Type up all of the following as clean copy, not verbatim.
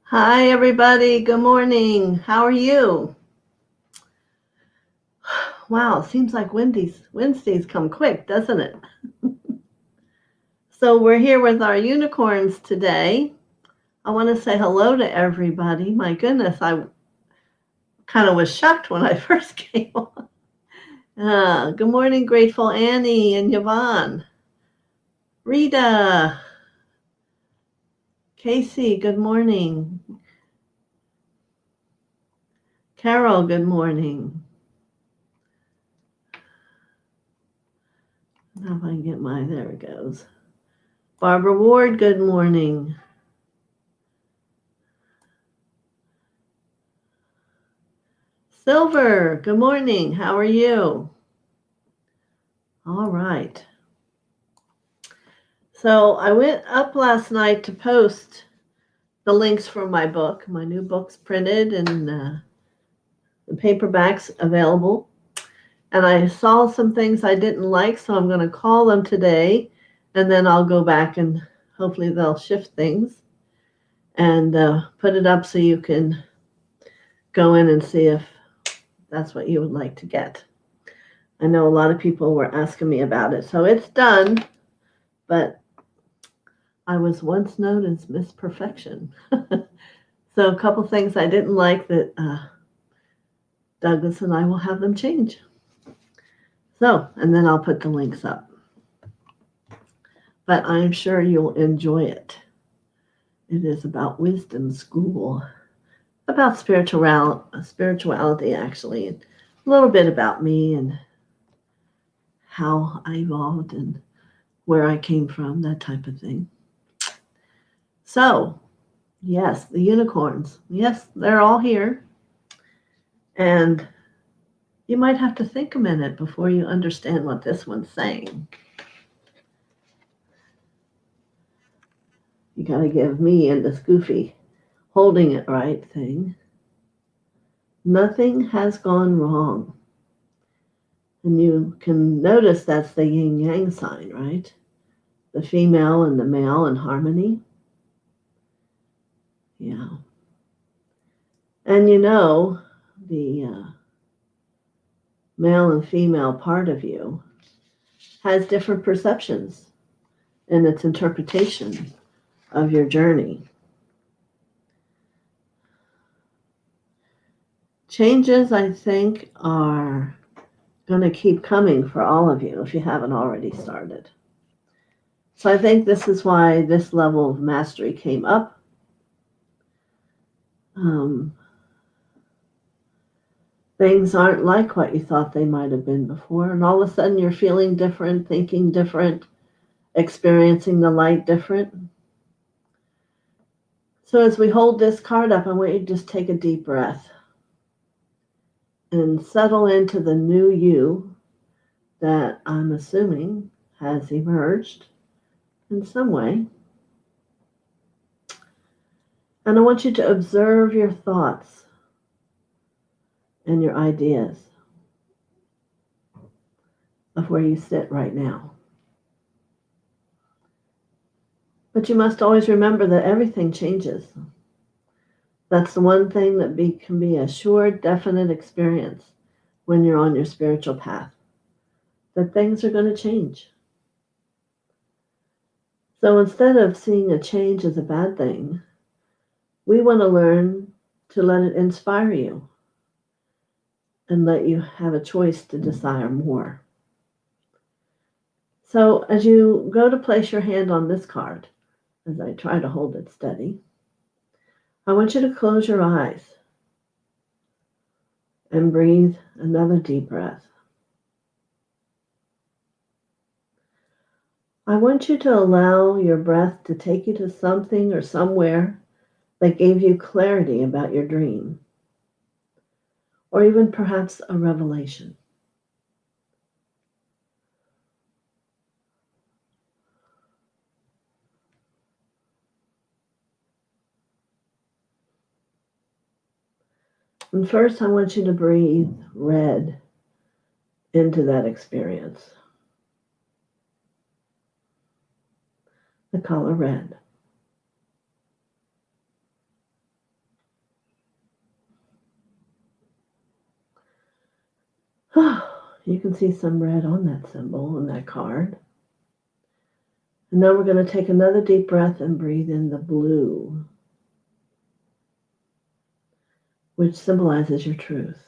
Hi, everybody. Good morning. How are you? Wow, seems like Wednesdays come quick, doesn't it? So we're here with our unicorns today. I want to say hello to everybody. My goodness, I kind of was shocked when I first came on. Good morning, Grateful Annie and Yvonne. Rita, Casey, good morning. Carol, good morning. Now if I can get there it goes. Barbara Ward, good morning. Silver, good morning. How are you? All right. So I went up last night to post the links for my book. My new book's printed and the paperback's available. And I saw some things I didn't like, so I'm going to call them today, and then I'll go back and hopefully they'll shift things and put it up so you can go in and see if that's what you would like to get. I know a lot of people were asking me about it, so it's done, but I was once known as Miss Perfection. So a couple things I didn't like that Douglas and I will have them change. So, and then I'll put the links up. But I'm sure you'll enjoy it. It is about wisdom school, about spirituality actually, and a little bit about me and how I evolved and where I came from, that type of thing. So, yes, the unicorns. Yes, they're all here. And you might have to think a minute before you understand what this one's saying. You got to give me and this goofy holding it right thing. Nothing has gone wrong. And you can notice that's the yin yang sign, right? The female and the male in harmony. Yeah. And you know, the male and female part of you has different perceptions in its interpretation of your journey. Changes, I think, are going to keep coming for all of you if you haven't already started. So I think this is why this level of mastery came up. Things aren't like what you thought they might have been before, and all of a sudden you're feeling different, thinking different, experiencing the light different. So as we hold this card up, I want you to just take a deep breath and settle into the new you that I'm assuming has emerged in some way. And I want you to observe your thoughts and your ideas of where you sit right now. But you must always remember that everything changes. That's the one thing that can be a sure, definite experience when you're on your spiritual path, that things are going to change. So instead of seeing a change as a bad thing, we want to learn to let it inspire you and let you have a choice to desire more. So as you go to place your hand on this card, as I try to hold it steady, I want you to close your eyes and breathe another deep breath. I want you to allow your breath to take you to something or somewhere that gave you clarity about your dream, or even perhaps a revelation. And first, I want you to breathe red into that experience. The color red. You can see some red on that symbol and that card. And now we're going to take another deep breath and breathe in the blue, which symbolizes your truth.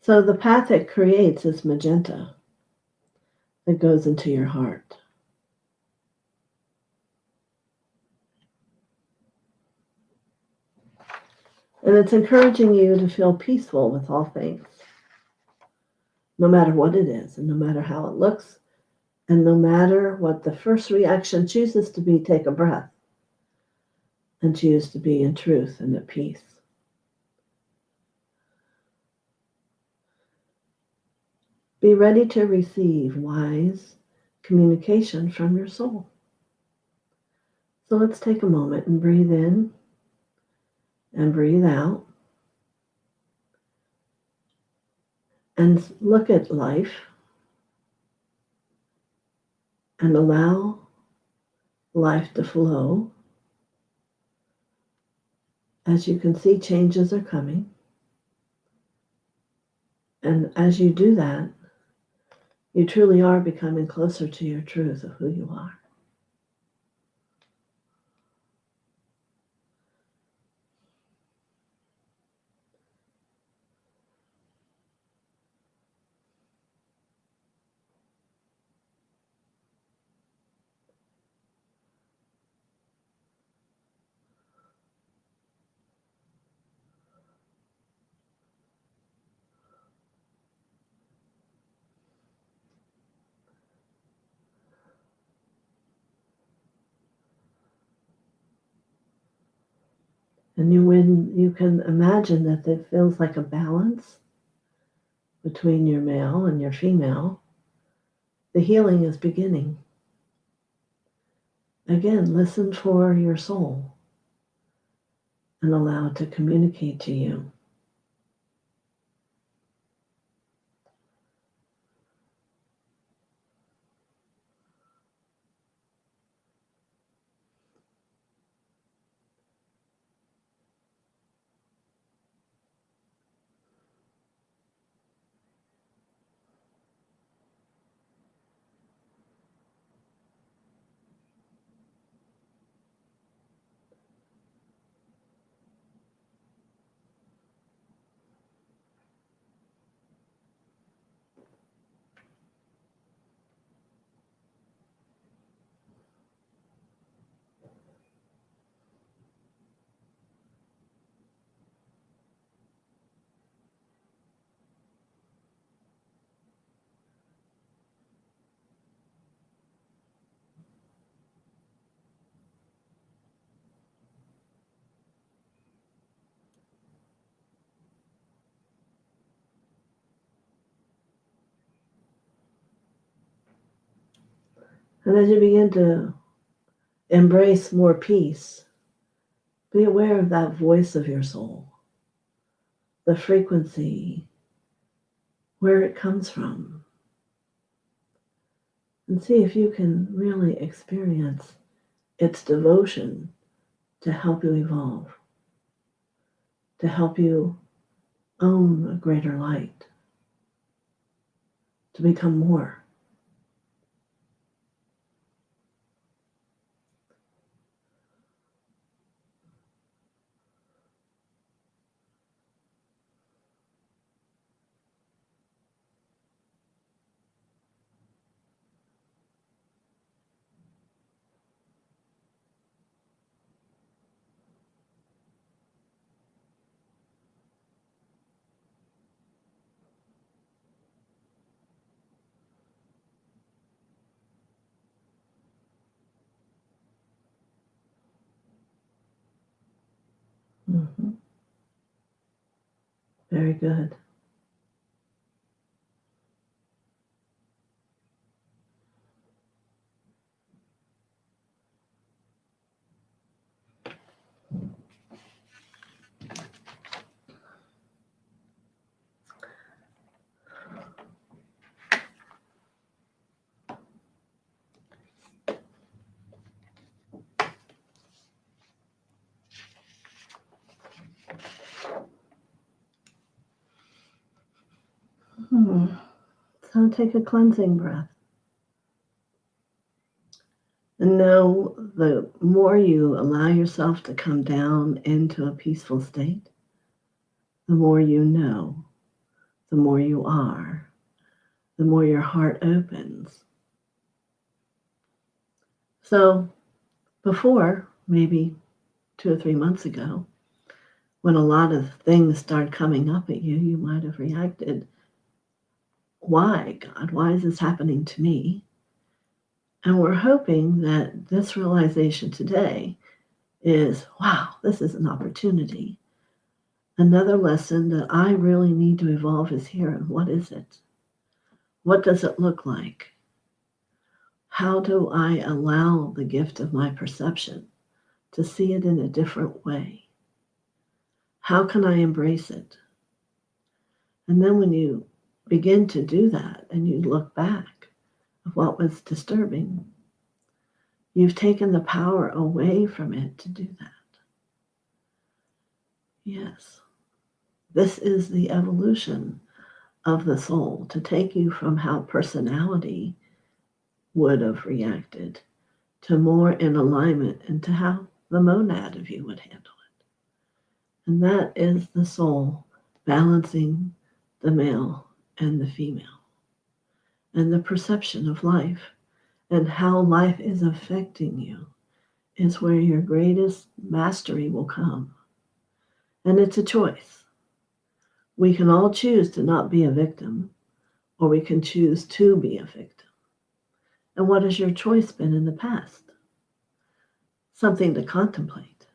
So the path it creates is magenta that goes into your heart. And it's encouraging you to feel peaceful with all things, no matter what it is, and no matter how it looks, and no matter what the first reaction chooses to be. Take a breath and choose to be in truth and at peace. Be ready to receive wise communication from your soul. So let's take a moment and breathe in and breathe out and look at life and allow life to flow. As you can see, changes are coming. And as you do that, you truly are becoming closer to your truth of who you are. And when you can imagine that it feels like a balance between your male and your female, the healing is beginning. Again, listen for your soul and allow it to communicate to you. And as you begin to embrace more peace, be aware of that voice of your soul, the frequency, where it comes from, and see if you can really experience its devotion to help you evolve, to help you own a greater light, to become more. Mm-hmm. Very good. So take a cleansing breath. And know the more you allow yourself to come down into a peaceful state, the more you know, the more you are, the more your heart opens. So before, maybe 2 or 3 months ago, when a lot of things start coming up at you, you might have reacted, why, God? Why is this happening to me? And we're hoping that this realization today is, wow, this is an opportunity. Another lesson that I really need to evolve is here. And what is it? What does it look like? How do I allow the gift of my perception to see it in a different way? How can I embrace it? And then when you begin to do that and you look back of what was disturbing, you've taken the power away from it to do that. Yes, this is the evolution of the soul, to take you from how personality would have reacted to more in alignment into how the monad of you would handle it. And that is the soul balancing the male and the female, and the perception of life and how life is affecting you is where your greatest mastery will come. And it's a choice. We can all choose to not be a victim, or we can choose to be a victim. And what has your choice been in the past? Something to contemplate.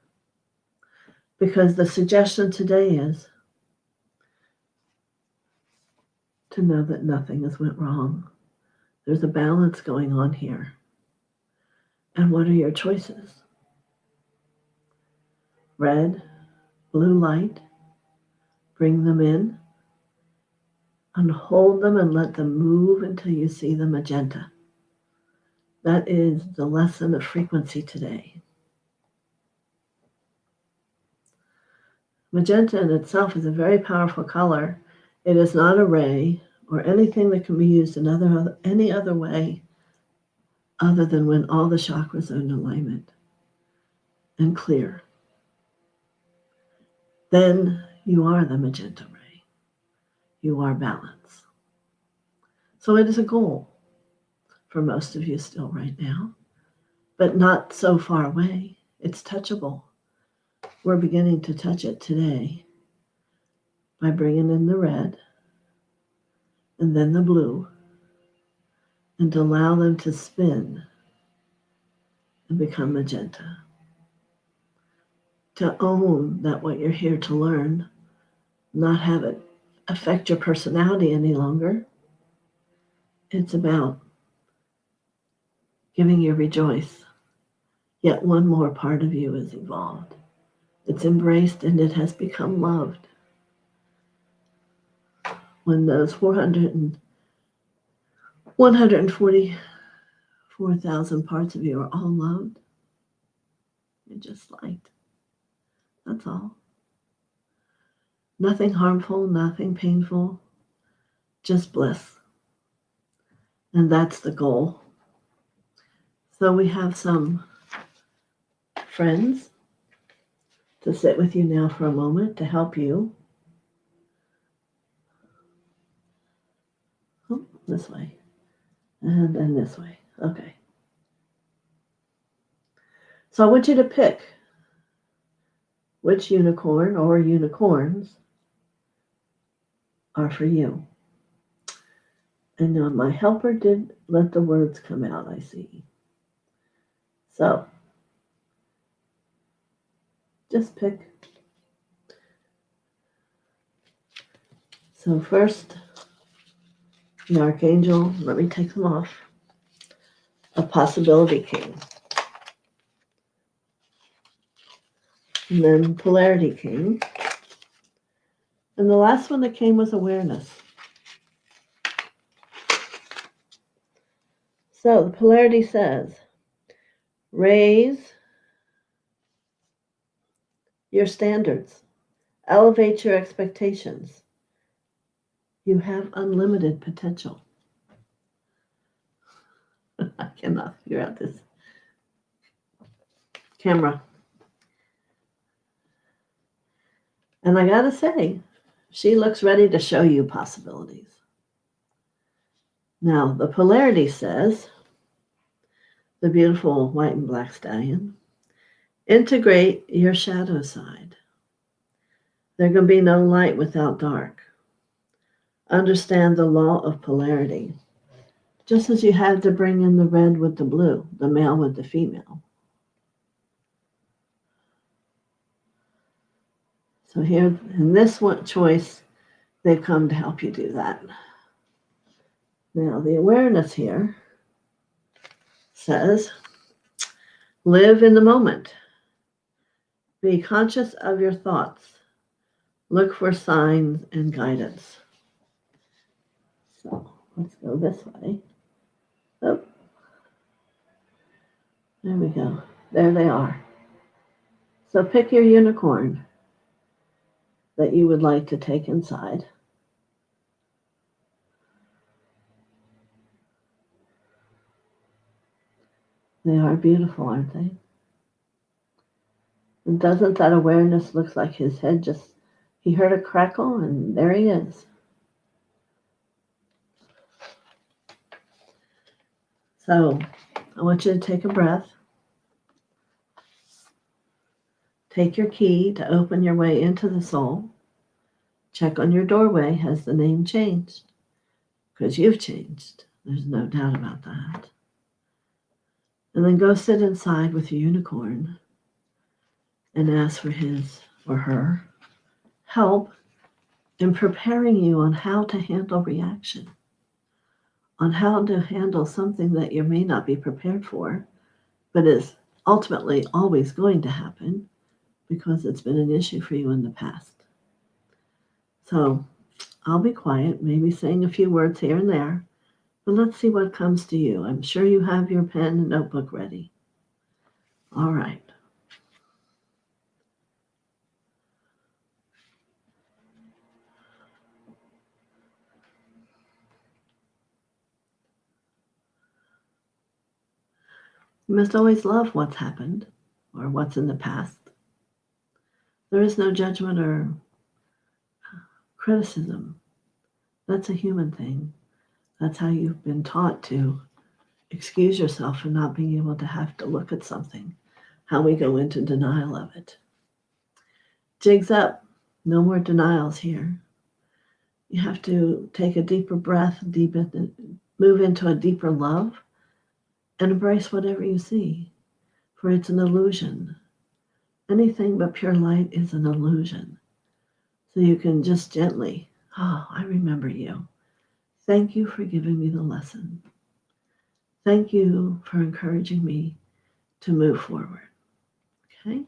Because the suggestion today is to know that nothing has went wrong. There's a balance going on here. And what are your choices? Red, blue light, bring them in, and hold them and let them move until you see the magenta. That is the lesson of frequency today. Magenta in itself is a very powerful color. It is not a ray or anything that can be used in any other way other than when all the chakras are in alignment and clear. Then you are the magenta ray. You are balance. So it is a goal for most of you still right now, but not so far away. It's touchable. We're beginning to touch it today by bringing in the red and then the blue, and allow them to spin and become magenta. To own that what you're here to learn, not have it affect your personality any longer. It's about giving you rejoice. Yet one more part of you is evolved. It's embraced and it has become loved. When those 144,000 parts of you are all loved, you're just liked. That's all. Nothing harmful, nothing painful, just bliss. And that's the goal. So we have some friends to sit with you now for a moment to help you. Oh, this way. And then this way. Okay. So I want you to pick which unicorn or unicorns are for you. And now my helper did let the words come out, I see. So just pick. So first, the Archangel, let me take them off, a Possibility King. And then Polarity King. And the last one that came was Awareness. So the Polarity says, raise your standards, elevate your expectations, You have unlimited potential. I cannot figure out this camera. And I gotta say, she looks ready to show you possibilities. Now, the polarity says, the beautiful white and black stallion, integrate your shadow side. There can be no light without dark. Understand the law of polarity, just as you had to bring in the red with the blue, the male with the female. So here, in this one choice, they've come to help you do that. Now, the awareness here says, live in the moment. Be conscious of your thoughts. Look for signs and guidance. So let's go this way. Oh, there we go. There they are. So pick your unicorn that you would like to take inside. They are beautiful, aren't they? And doesn't that awareness look like his head just, he heard a crackle and there he is. So I want you to take a breath. Take your key to open your way into the soul. Check on your doorway. Has the name changed? Because you've changed. There's no doubt about that. And then go sit inside with your unicorn and ask for his or her help in preparing you on how to handle reaction, on how to handle something that you may not be prepared for, but is ultimately always going to happen because it's been an issue for you in the past. So I'll be quiet, maybe saying a few words here and there, but let's see what comes to you. I'm sure you have your pen and notebook ready. All right. You must always love what's happened or what's in the past. There is no judgment or criticism. That's a human thing. That's how you've been taught to excuse yourself for not being able to have to look at something, how we go into denial of it. Jigs up. No more denials here. You have to take a deeper breath, move into a deeper love, and embrace whatever you see, for it's an illusion. Anything but pure light is an illusion. So you can just gently, I remember you. Thank you for giving me the lesson. Thank you for encouraging me to move forward. Okay?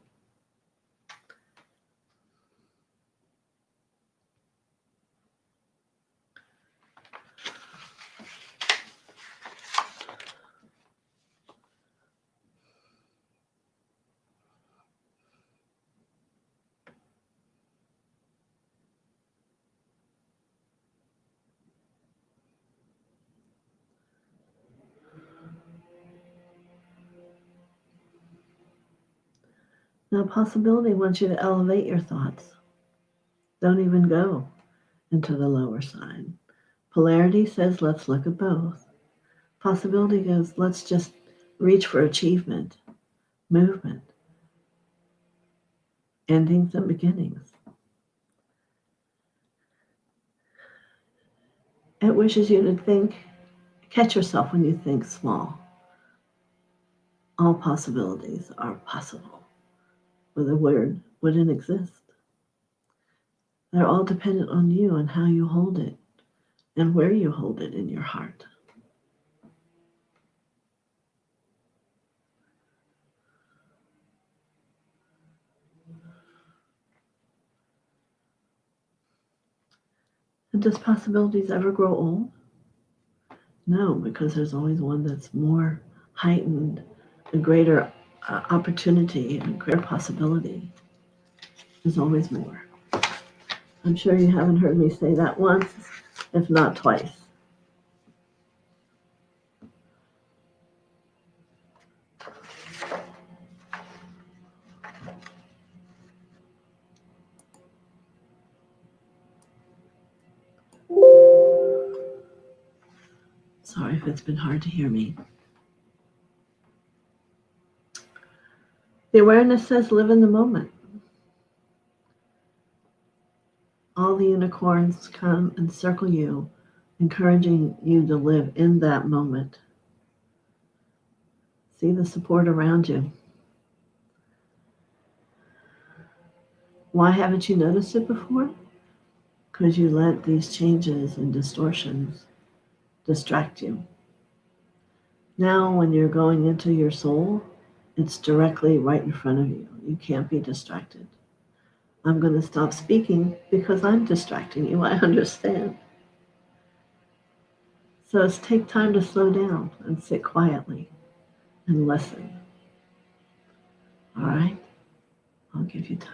Now, possibility wants you to elevate your thoughts. Don't even go into the lower side. Polarity says, let's look at both. Possibility goes, let's just reach for achievement, movement, endings and beginnings. It wishes you to catch yourself when you think small. All possibilities are possible, or the word wouldn't exist. They're all dependent on you and how you hold it and where you hold it in your heart. And does possibilities ever grow old? No, because there's always one that's more heightened, a greater opportunity, and greater possibility. There's always more. I'm sure you haven't heard me say that once, if not twice. Sorry if it's been hard to hear me. The awareness says live in the moment. All the unicorns come and circle you, encouraging you to live in that moment. See the support around you. Why haven't you noticed it before? Because you let these changes and distortions distract you. Now, when you're going into your soul, it's directly right in front of you. You can't be distracted. I'm going to stop speaking because I'm distracting you. I understand. So let's take time to slow down and sit quietly and listen. All right? I'll give you time.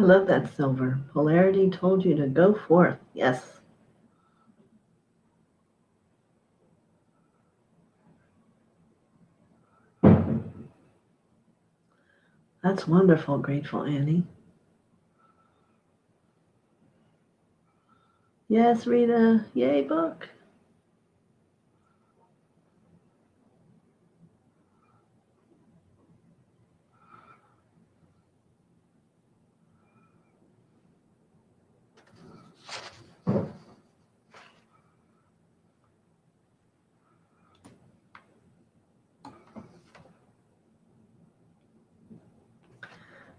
I love that silver. Polarity told you to go forth. Yes. That's wonderful, Grateful Annie. Yes, Rita. Yay, book.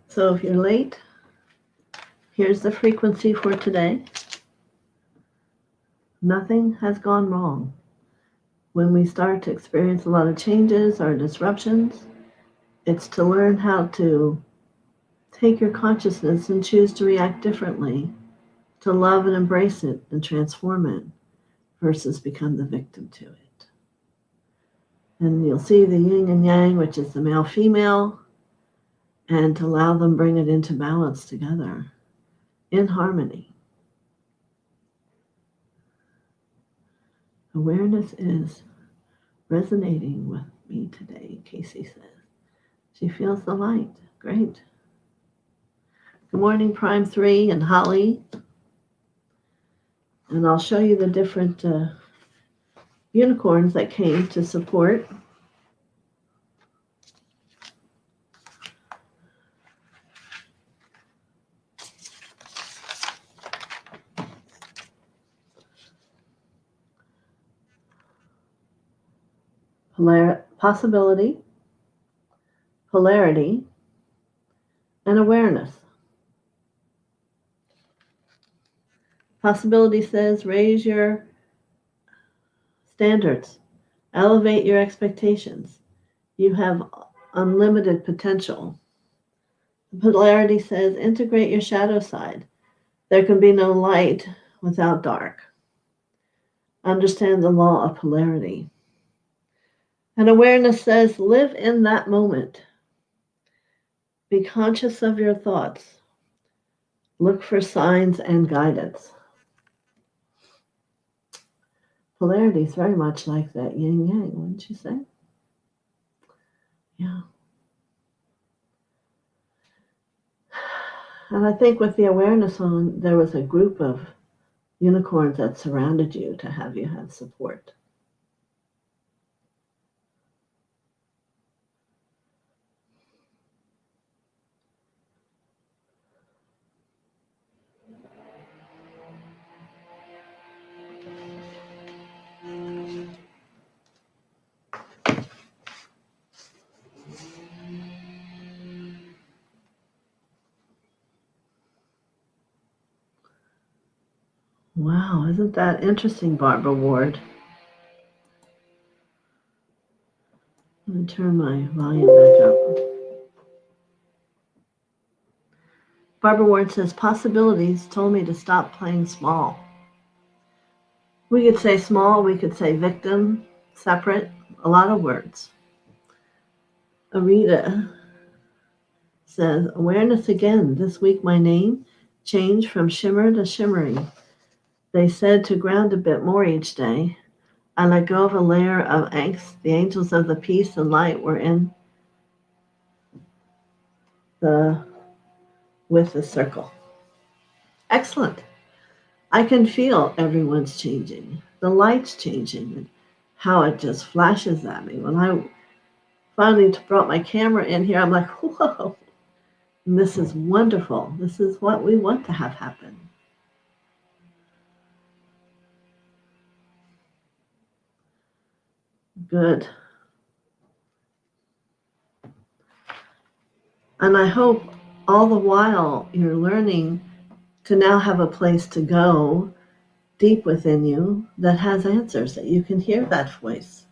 So if you're late, here's the frequency for today. Nothing has gone wrong. When we start to experience a lot of changes or disruptions, it's to learn how to take your consciousness and choose to react differently, to love and embrace it and transform it versus become the victim to it. And you'll see the yin and yang, which is the male-female, and to allow them bring it into balance together in harmony. Awareness is resonating with me today, Casey says. She feels the light. Great. Good morning, Prime 3 and Holly. And I'll show you the different unicorns that came to support. Possibility, polarity, and awareness. Possibility says raise your standards, elevate your expectations. You have unlimited potential. Polarity says integrate your shadow side. There can be no light without dark. Understand the law of polarity. And awareness says live in that moment. Be conscious of your thoughts. Look for signs and guidance. Polarity is very much like that yin yang, wouldn't you say? Yeah. And I think with the awareness on, there was a group of unicorns that surrounded you to have you have support. Wow, isn't that interesting, Barbara Ward? Let me turn my volume back up. Barbara Ward says, possibilities told me to stop playing small. We could say small, we could say victim, separate, a lot of words. Arita says, awareness again. This week my name changed from shimmer to shimmering. They said to ground a bit more each day. I let go of a layer of angst. The angels of the peace and light were in with the circle. Excellent. I can feel everyone's changing. The light's changing and how it just flashes at me. When I finally brought my camera in here, I'm like, whoa, and this is wonderful. This is what we want to have happen. Good. And I hope all the while you're learning to now have a place to go deep within you that has answers, that you can hear that voice.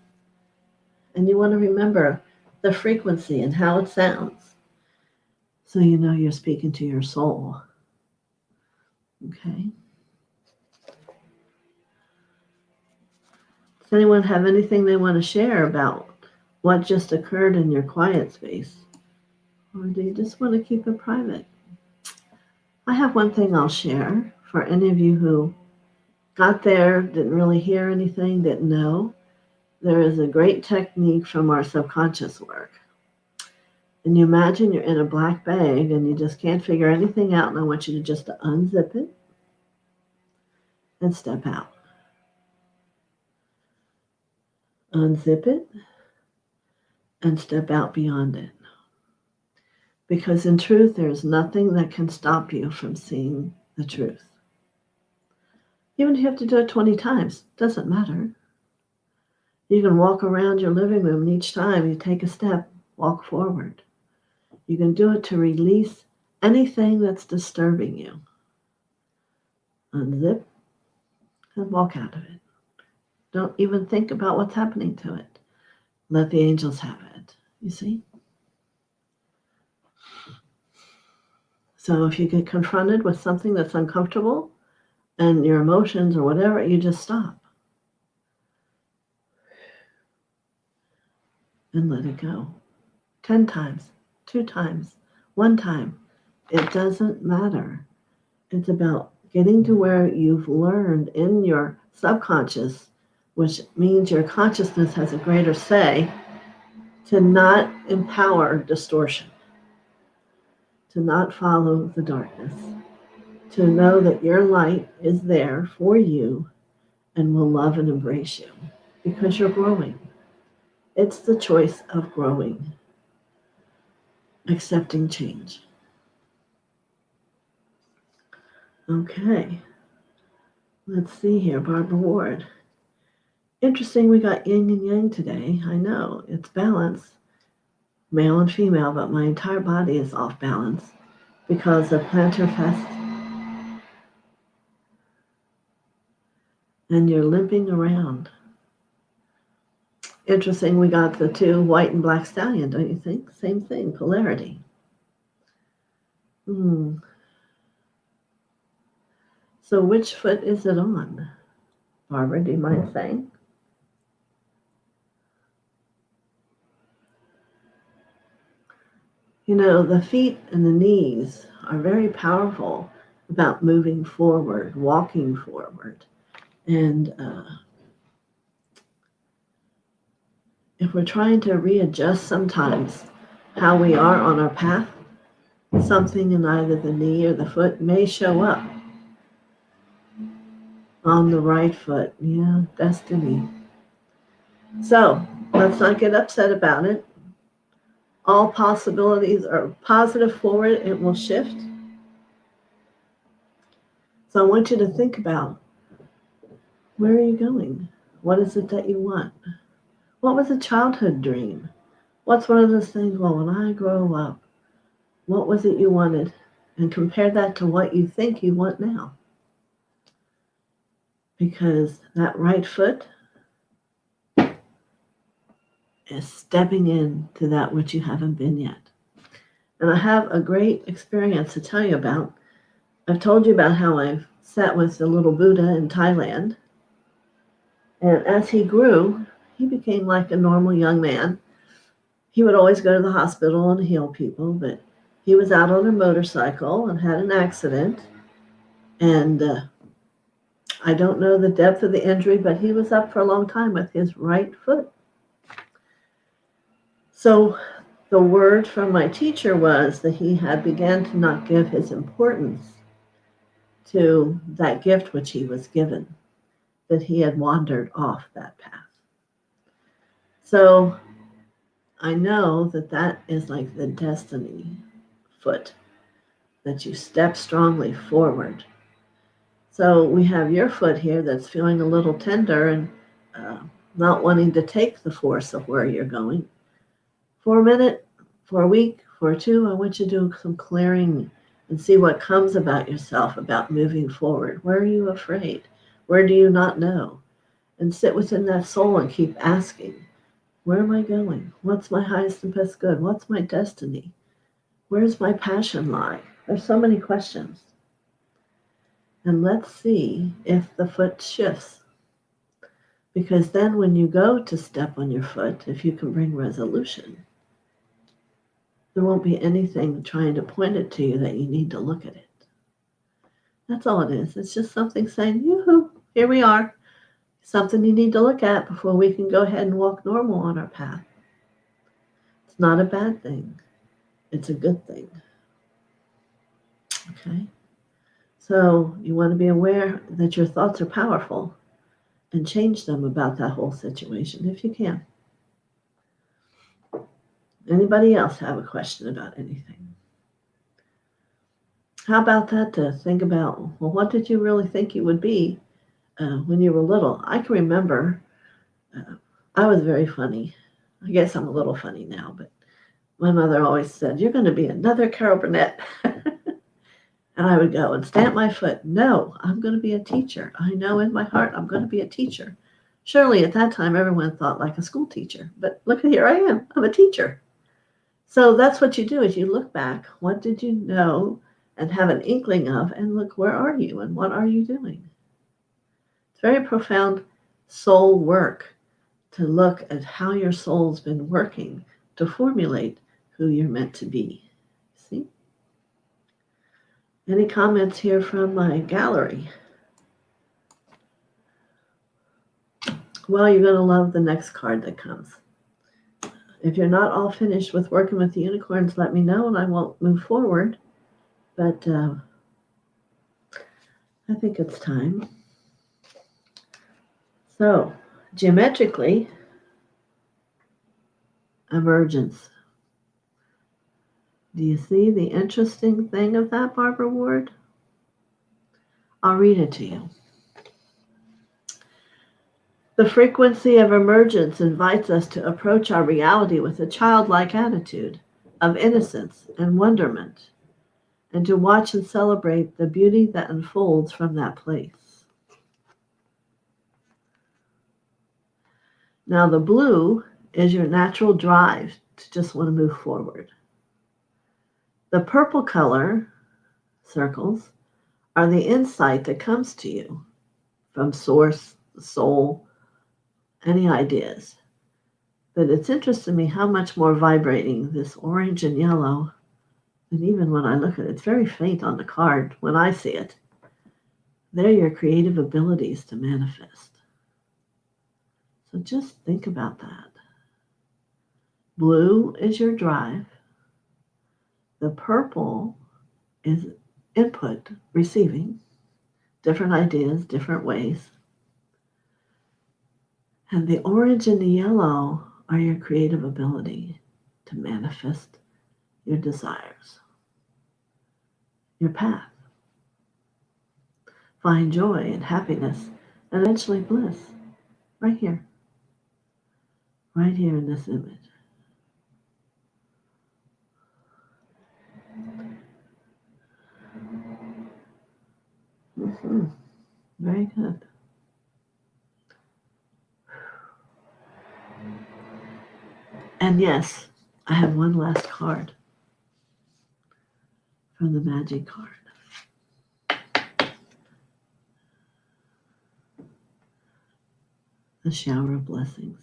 And you want to remember the frequency and how it sounds. So you know you're speaking to your soul. Okay? Does anyone have anything they want to share about what just occurred in your quiet space? Or do you just want to keep it private? I have one thing I'll share for any of you who got there, didn't really hear anything, didn't know. There is a great technique from our subconscious work. And you imagine you're in a black bag and you just can't figure anything out, and I want you to just unzip it and step out. Unzip it and step out beyond it. Because in truth, there's nothing that can stop you from seeing the truth. Even if you have to do it 20 times, doesn't matter. You can walk around your living room, and each time you take a step, walk forward. You can do it to release anything that's disturbing you. Unzip and walk out of it. Don't even think about what's happening to it. Let the angels have it. You see? So if you get confronted with something that's uncomfortable and your emotions or whatever, you just stop and let it go. 10 times, 2 times, 1 time. It doesn't matter. It's about getting to where you've learned in your subconscious, which means your consciousness has a greater say, to not empower distortion, to not follow the darkness, to know that your light is there for you and will love and embrace you because you're growing. It's the choice of growing, accepting change. Okay, let's see here, Barbara Ward. Interesting, we got yin and yang today. I know, it's balance, male and female, but my entire body is off balance because of plantar fest. And you're limping around. Interesting, we got the 2 white and black stallion, don't you think? Same thing, polarity. So which foot is it on? Barbara, do you mind saying? You know, the feet and the knees are very powerful about moving forward, walking forward. And if we're trying to readjust sometimes how we are on our path, something in either the knee or the foot may show up. On the right foot, yeah, destiny. So let's not get upset about it. All possibilities are positive forward, it will shift. So I want you to think about, where are you going? What is it that you want? What was a childhood dream? What's one of those things, well, when I grow up, what was it you wanted? And compare that to what you think you want now. Because that right foot is stepping into that which you haven't been yet. And I have a great experience to tell you about. I've told you about how I sat with the little Buddha in Thailand. And as he grew, he became like a normal young man. He would always go to the hospital and heal people, but he was out on a motorcycle and had an accident. And I don't know the depth of the injury, but he was up for a long time with his right foot. So the word from my teacher was that he had began to not give his importance to that gift which he was given, that he had wandered off that path. So I know that that is like the destiny foot, that you step strongly forward. So we have your foot here that's feeling a little tender and not wanting to take the force of where you're going. For a minute, for a week, for 2, I want you to do some clearing and see what comes about yourself, about moving forward. Where are you afraid? Where do you not know? And sit within that soul and keep asking, where am I going? What's my highest and best good? What's my destiny? Where's my passion lie? There's so many questions. And let's see if the foot shifts. Because then when you go to step on your foot, if you can bring resolution, there won't be anything trying to point it to you that you need to look at it. That's all it is. It's just something saying, yoo-hoo, here we are. Something you need to look at before we can go ahead and walk normal on our path. It's not a bad thing. It's a good thing. Okay? So you want to be aware that your thoughts are powerful and change them about that whole situation if you can. Anybody else have a question about anything? How about that to think about, well, what did you really think you would be when you were little? I can remember I was very funny. I guess I'm a little funny now, but my mother always said, you're going to be another Carol Burnett. And I would go and stamp my foot. No, I'm going to be a teacher. I know in my heart I'm going to be a teacher. Surely at that time everyone thought like a school teacher. But look, here I am. I'm a teacher. So that's what you do is you look back. What did you know and have an inkling of? And look, where are you and what are you doing? It's very profound soul work to look at how your soul's been working to formulate who you're meant to be. See? Any comments here from my gallery? Well, you're going to love the next card that comes. If you're not all finished with working with the unicorns, let me know and I won't move forward. But I think it's time. So, geometrically, emergence. Do you see the interesting thing of that, Barbara Ward? I'll read it to you. The frequency of emergence invites us to approach our reality with a childlike attitude of innocence and wonderment, and to watch and celebrate the beauty that unfolds from that place. Now, the blue is your natural drive to just want to move forward. The purple color circles are the insight that comes to you from source, the soul, any ideas. But it's interesting to me how much more vibrating this orange and yellow, and even when I look at it, it's very faint on the card when I see it. They're your creative abilities to manifest. So just think about that. Blue is your drive. The purple is input, receiving, different ideas, different ways. And the orange and the yellow are your creative ability to manifest your desires, your path. Find joy and happiness and eventually bliss right here in this image. Mm-hmm. Very good. And yes, I have one last card from the magic card. The shower of blessings.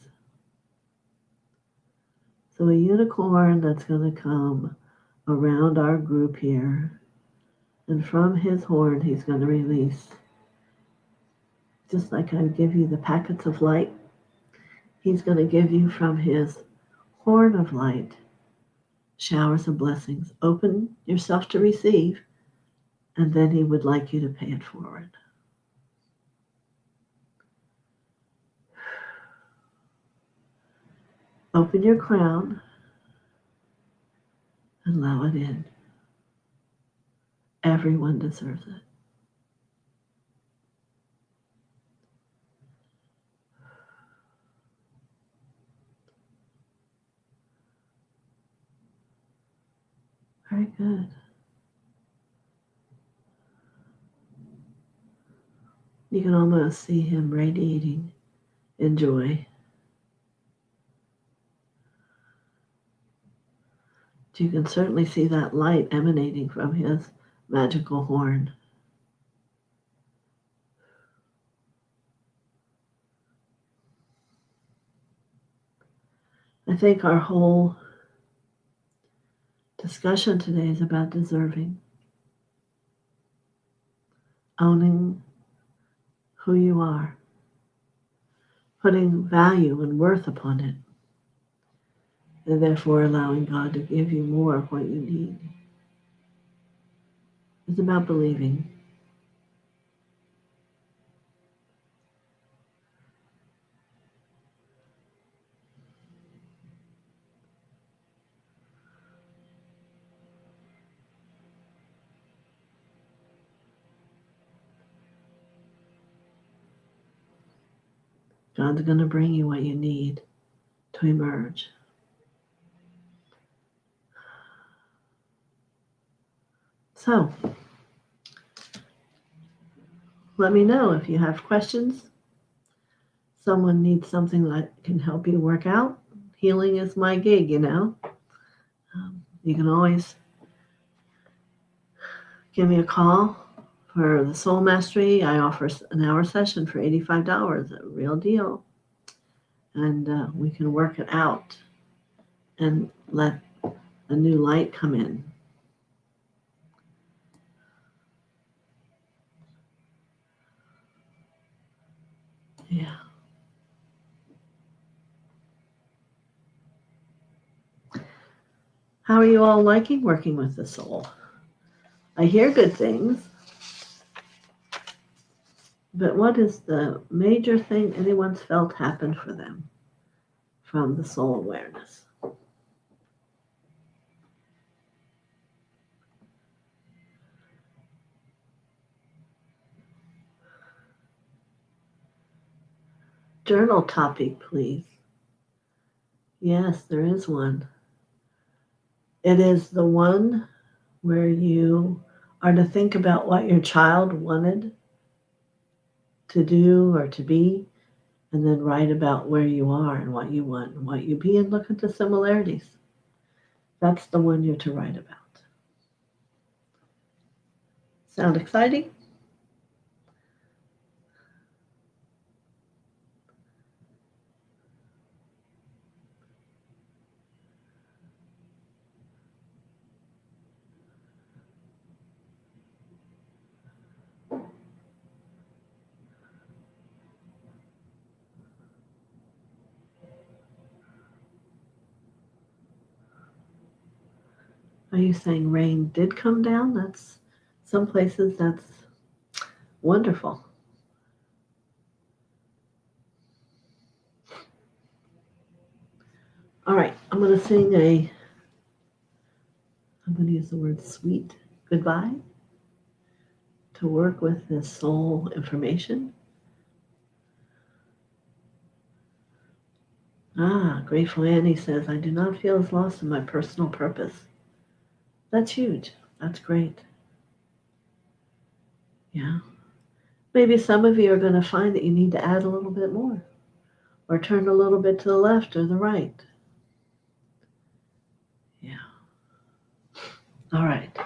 So a unicorn that's going to come around our group here, and from his horn he's going to release, just like I give you the packets of light, he's going to give you from his horn of light showers of blessings. Open yourself to receive, and then he would like you to pay it forward. Open your crown and allow it in. Everyone deserves it. Very good. You can almost see him radiating in joy. You can certainly see that light emanating from his magical horn. I think our whole discussion today is about deserving. owning who you are, putting value and worth upon it, and therefore allowing God to give you more of what you need. It's about believing. God's going to bring you what you need to emerge. So, let me know if you have questions. Someone needs something that can help you work out. Healing is my gig, you know. You can always give me a call for the Soul Mastery. I offer an hour session for $85, a real deal. And we can work it out and let a new light come in. Yeah. How are you all liking working with the soul? I hear good things, but what is the major thing anyone's felt happen for them from the soul awareness? Journal topic, please. Yes, there is one. It is the one where you are to think about what your child wanted to do or to be, and then write about where you are and what you want and what you be, and look at the similarities. That's the one you're to write about. Sound exciting? Are you saying rain did come down? That's some places that's wonderful. All right, I'm going to use the word sweet goodbye to work with this soul information. Grateful Annie says, I do not feel as lost in my personal purpose. That's huge. That's great. Yeah. Maybe some of you are going to find that you need to add a little bit more or turn a little bit to the left or the right. Yeah. All right.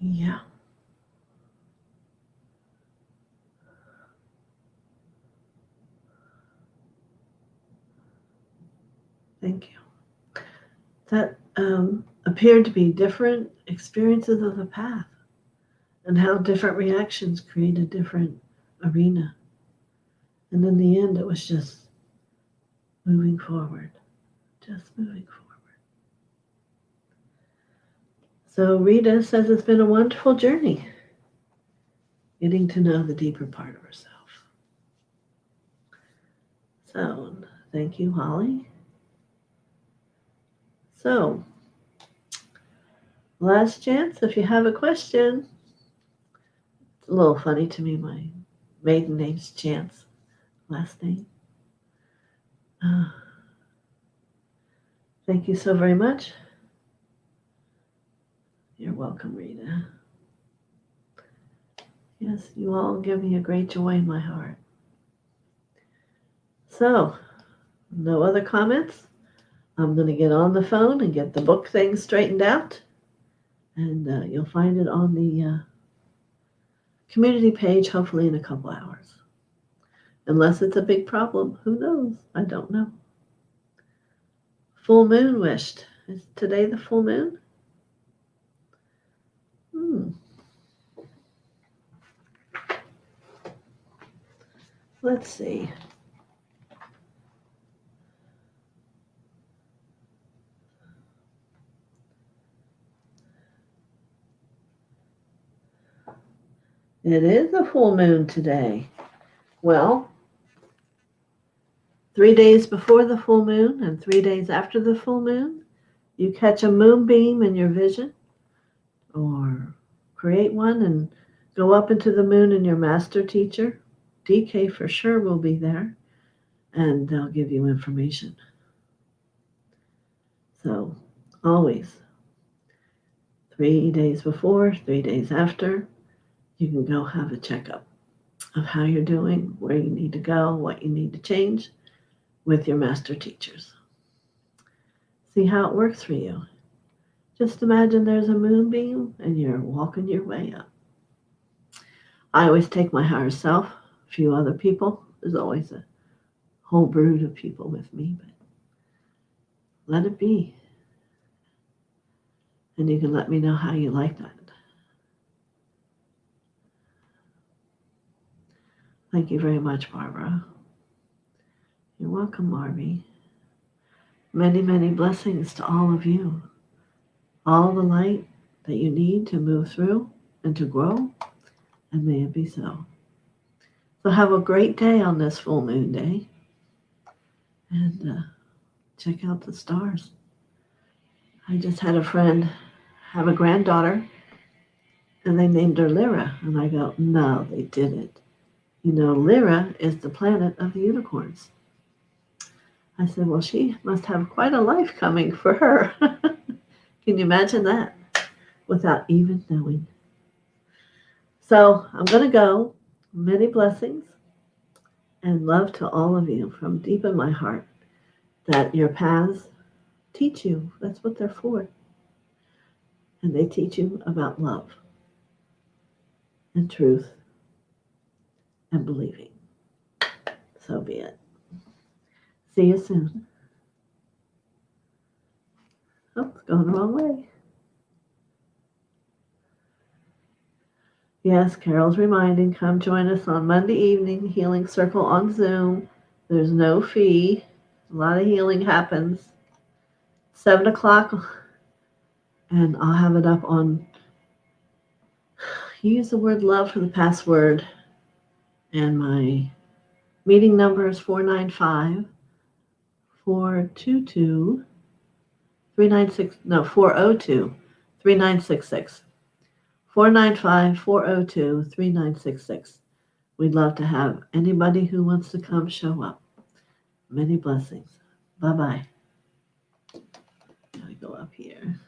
Yeah. Thank you. That appeared to be different experiences of the path and how different reactions create a different arena. And in the end, it was just moving forward, just moving forward. So Rita says it's been a wonderful journey, getting to know the deeper part of herself. So thank you, Holly. So last chance, if you have a question. It's a little funny to me, my maiden name's Chance, last name. Thank you so very much. You're welcome, Rita. Yes, you all give me a great joy in my heart. So, no other comments? I'm going to get on the phone and get the book thing straightened out. And you'll find it on the community page, hopefully in a couple hours. Unless it's a big problem. Who knows? I don't know. Full moon wished. Is today the full moon? Let's see. It is a full moon today. Well, 3 days before the full moon and 3 days after the full moon, you catch a moonbeam in your vision or create one and go up into the moon, and your master teacher, DK for sure, will be there, and they'll give you information. So always 3 days before, 3 days after, you can go have a checkup of how you're doing, where you need to go, what you need to change with your master teachers. See how it works for you. Just imagine there's a moonbeam and you're walking your way up. I always take my higher self, a few other people. There's always a whole brood of people with me, but let it be. And you can let me know how you like that. Thank you very much, Barbara. You're welcome, Marby. Many, many blessings to all of you. All the light that you need to move through and to grow, and may it be so. So have a great day on this full moon day, and check out the stars. I just had a friend have a granddaughter, and they named her Lyra, and I go, no, they didn't. You know, Lyra is the planet of the unicorns. I said, well, she must have quite a life coming for her. Can you imagine that? Without even knowing. So I'm going to go. Many blessings and love to all of you from deep in my heart, that your paths teach you. That's what they're for. And they teach you about love and truth and believing. So be it. See you soon. Oh, it's going the wrong way. Yes, Carol's reminding, come join us on Monday evening, Healing Circle on Zoom. There's no fee. A lot of healing happens. 7 o'clock, and I'll have it up on, use the word love for the password, and my meeting number is 495-422-396, 402-3966. 495-402-3966. We'd love to have anybody who wants to come show up. Many blessings. Bye-bye. Gotta go up here.